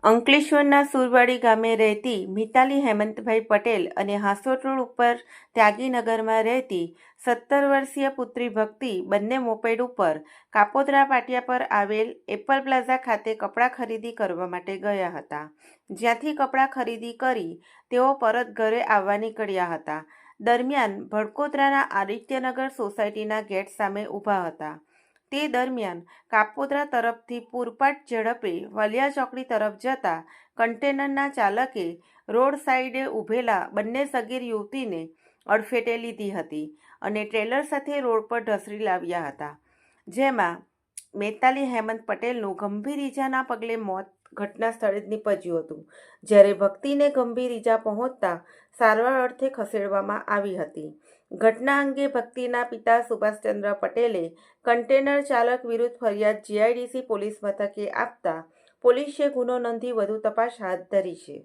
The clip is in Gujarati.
અંકલેશ્વરના સુરવાડી ગામે રહેતી મિતાલી હેમંતભાઈ પટેલ અને હાંસોટ રોડ ઉપર ત્યાગીનગરમાં રહેતી 17 વર્ષીય પુત્રી ભક્તિ બંને મોપેડ ઉપર કાપોદ્રા પાટિયા પર આવેલ એપલ પ્લાઝા ખાતે કપડાં ખરીદી કરવા માટે ગયા હતા, જ્યાંથી કપડાં ખરીદી કરી તેઓ પરત ઘરે આવવા નીકળ્યા હતા. દરમિયાન ભડકોદરાના આદિત્યનગર સોસાયટીના ગેટ સામે ઊભા હતા. તે દરમિયાન કાપોદ્રા તરફથી પૂરપાટ ઝડપે વલિયા ચોકડી તરફ જતા કન્ટેનરના ચાલકે રોડ સાઈડે ઊભેલા બંને સગીર યુવતીને અડફેટે લીધી હતી અને ટ્રેલર સાથે રોડ પર ઢસડી લાવ્યા હતા, જેમાં મિતાલી હેમંત પટેલનું ગંભીર ઈજાના પગલે મોત ઘટના સ્થળે જ નીપજ્યું હતું, જ્યારે ભક્તિને ગંભીર ઈજા પહોંચતા સારવાર અર્થે ખસેડવામાં આવી હતી. ઘટના અંગે ભક્તિના પિતા સુભાષચંદ્ર પટેલે કન્ટેનર ચાલક વિરુદ્ધ ફરિયાદ જીઆઈડીસી પોલીસ મથકે આપતા પોલીસે ગુનો નોંધી વધુ તપાસ હાથ ધરી છે.